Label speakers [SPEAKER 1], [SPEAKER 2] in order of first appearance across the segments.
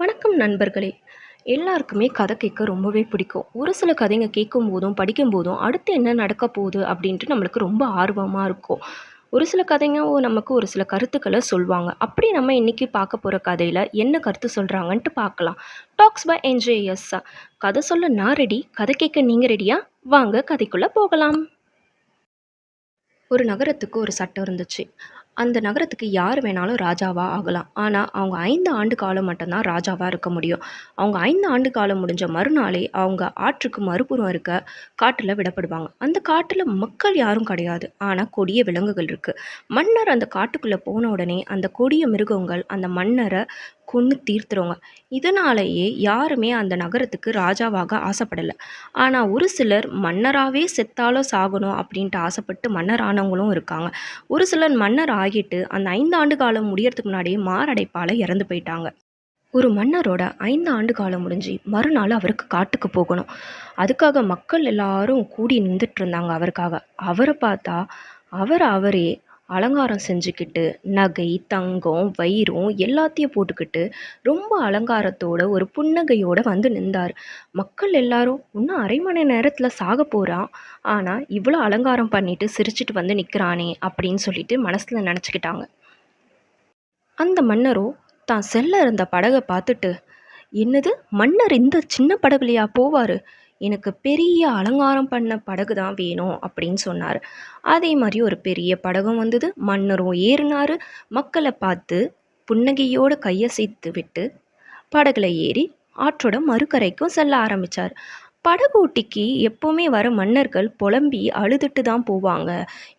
[SPEAKER 1] வணக்கம் நண்பர்களே! எல்லாருக்குமே கதை கேட்க ரொம்பவே பிடிக்கும். ஒரு சில கதைங்க கேட்கும்போதும், படிக்கும்போதும் அடுத்து என்ன நடக்க போகுது அப்படின்ட்டு நம்மளுக்கு ரொம்ப ஆர்வமா இருக்கும். ஒரு சில கதைங்க நமக்கு ஒரு சில கருத்துக்கள சொல்வாங்க. அப்படி நம்ம இன்னைக்கு பார்க்க போற கதையில என்ன கருத்து சொல்றாங்கன்ட்டு பார்க்கலாம். Talks by NJS. கதை சொல்ல நான் ரெடி. கதை கேட்க நீங்க ரெடியா? வாங்க கதைக்குள்ள போகலாம். ஒரு நகரத்துக்கு ஒரு சட்டம் இருந்துச்சு. அந்த நகரத்துக்கு யார் வேணாலும் ராஜாவா ஆகலாம். ஆனா, அவங்க 5 ஆண்டு காலம் மட்டும் தான் ராஜாவா இருக்க முடியும். அவங்க 5 ஆண்டு காலம் முடிஞ்ச மறுநாளே அவங்க ஆற்றுக்கு மறுபுறம் இருக்க காட்டுல விடப்படுவாங்க. அந்த காட்டுல மக்கள் யாரும் கிடையாது. ஆனா, கொடிய விலங்குகள் இருக்கு. மன்னர் அந்த காட்டுக்குள்ள போன உடனே அந்த கொடிய மிருகங்கள் அந்த மன்னர கொன்னு தீர்த்துருங்க. இதனாலேயே யாருமே அந்த நகரத்துக்கு ராஜாவாக ஆசைப்படல. ஆனா, ஒரு சிலர் மன்னராவே செத்தாலும் சாகணும் அப்படின்ட்டு ஆசைப்பட்டு மன்னர் ஆனவங்களும் இருக்காங்க. ஒரு சிலர் மன்னர் ஆகிட்டு அந்த 5 ஆண்டு காலம் முடியறதுக்கு முன்னாடியே மாரடைப்பால இறந்து போயிட்டாங்க. ஒரு மன்னரோட 5 ஆண்டு காலம் முடிஞ்சு மறுநாள் அவருக்கு காட்டுக்கு போகணும். அதுக்காக மக்கள் எல்லாரும் கூடி நின்றுட்டு இருந்தாங்க அவருக்காக. அவரை பார்த்தா அவரே அலங்காரம் செஞ்சுக்கிட்டு நகை, தங்கம், வைரம் எல்லாத்தையும் போட்டுக்கிட்டு ரொம்ப அலங்காரத்தோட ஒரு புன்னகையோட வந்து நின்றார். மக்கள் எல்லாரும் இன்னும் அரை மணி நேரத்தில் சாக போகிறான், ஆனால் இவ்வளோ அலங்காரம் பண்ணிட்டு சிரிச்சிட்டு வந்து நிற்கிறானே அப்படின்னு சொல்லிட்டு மனசில் நினச்சிக்கிட்டாங்க. அந்த மன்னரோ தான் செல்ல இருந்த படகை பார்த்துட்டு, என்னது மன்னர் இந்த சின்ன படகுலையா போவார், எனக்கு பெரிய அலங்காரம் பண்ண படகு தான் வேணும் அப்படின்னு சொன்னார். அதே மாதிரி ஒரு பெரிய படகும் வந்தது. மன்னரும் ஏறினார். மக்களை பார்த்து புன்னகையோடு கையசைத்து விட்டு படகுல ஏறி ஆற்றோட மறுகரைக்கும் செல்ல ஆரம்பித்தார். படகோட்டிக்கு எப்போவுமே வர மன்னர்கள் புலம்பி அழுதுட்டு தான் போவாங்க.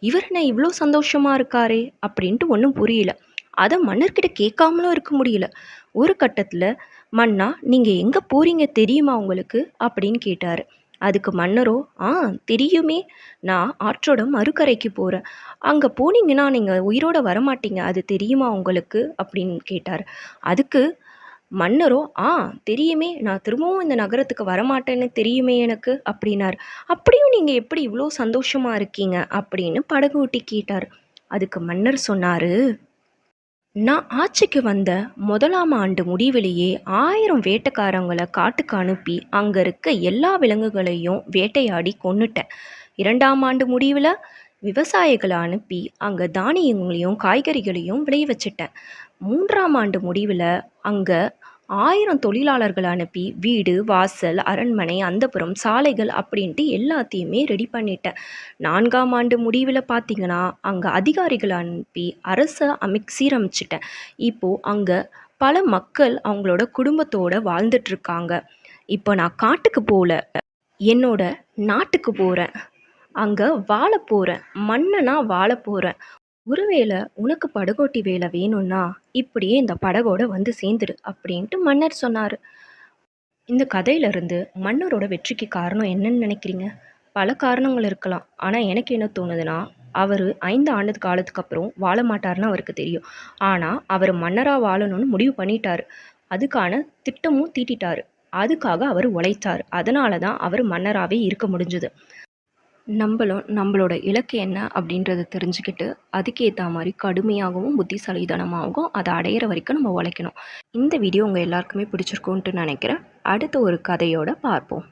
[SPEAKER 1] இவர் என்ன இவ்வளோ சந்தோஷமாக இருக்காரே அப்படின்ட்டு ஒன்றும் புரியல. அதை மன்னர்கிட்ட கேட்காமலும் இருக்க முடியல. ஒரு கட்டத்தில், மன்னா நீங்கள் எங்கே போகிறீங்க தெரியுமா உங்களுக்கு அப்படின்னு கேட்டார். அதுக்கு மன்னரோ, தெரியுமே, நான் ஆற்றோட மறுகரைக்கு போகிறேன். அங்கே போனீங்கன்னா நீங்கள் உயிரோட வரமாட்டீங்க, அது தெரியுமா உங்களுக்கு அப்படின்னு கேட்டார். அதுக்கு மன்னரோ, தெரியுமே, நான் திரும்பவும் இந்த நகரத்துக்கு வரமாட்டேன்னு தெரியுமே எனக்கு அப்படின்னார். அப்படியும் நீங்கள் எப்படி இவ்வளோ சந்தோஷமாக இருக்கீங்க அப்படின்னு படகோட்டி கேட்டார். அதுக்கு மன்னர் சொன்னார், நான் ஆட்சிக்கு வந்த முதலாம் ஆண்டு முடிவிலேயே 1000 வேட்டைக்காரங்களை காட்டுக்கு அனுப்பி அங்கே இருக்க எல்லா விலங்குகளையும் வேட்டையாடி கொன்னுட்டேன். 2ஆம் ஆண்டு முடிவில் விவசாயிகளை அனுப்பி அங்கே தானியங்களையும் காய்கறிகளையும் விளைய வச்சிட்டேன். 3ஆம் ஆண்டு முடிவில் அங்கே 1000 தொழிலாளர்களை அனுப்பி வீடு, வாசல், அரண்மனை, அந்தப்புறம், சாலைகள் அப்படின்ட்டு எல்லாத்தையுமே ரெடி பண்ணிட்டேன். 4ஆம் ஆண்டு முடிவில் பார்த்தீங்கன்னா அங்கே அதிகாரிகளை அனுப்பி அரசை சீரமைச்சிட்டேன். இப்போது அங்கே பல மக்கள் அவங்களோட குடும்பத்தோடு வாழ்ந்துட்டுருக்காங்க. இப்போ நான் காட்டுக்கு போகல, என்னோட நாட்டுக்கு போகிறேன். அங்கே வாழ போகிறேன், மன்னனா வாழ போகிறேன். ஒருவேளை உனக்கு படகோட்டி வேலை வேணும்னா இப்படியே இந்த படகோட வந்து சேர்ந்துரு அப்படின்ட்டு மன்னர் சொன்னார். இந்த கதையிலிருந்து மன்னரோட வெற்றிக்கு காரணம் என்னன்னு நினைக்கிறீங்க? பல காரணங்கள் இருக்கலாம். ஆனால் எனக்கு என்ன தோணுதுன்னா, அவர் 5 ஆண்டு காலத்துக்கு அப்புறம் வாழ மாட்டார்னு அவருக்கு தெரியும். ஆனால் அவர் மன்னராக வாழணும்னு முடிவு பண்ணிட்டாரு. அதுக்கான திட்டமும் தீட்டிட்டாரு. அதுக்காக அவர் உழைத்தார். அதனால தான் அவர் மன்னராகவே இருக்க முடிஞ்சுது. நம்மளும் நம்மளோட இலக்கு என்ன அப்படின்றத தெரிஞ்சுக்கிட்டு அதுக்கேற்ற மாதிரி கடுமையாகவும் புத்திசாலித்தனமாகவும் அதை அடையிற வரைக்கும் நம்ம உழைக்கணும். இந்த வீடியோ உங்கள் எல்லாருக்குமே பிடிச்சிருக்குன்ட்டு நினைக்கிறேன். அடுத்த ஒரு கதையோட பார்ப்போம்.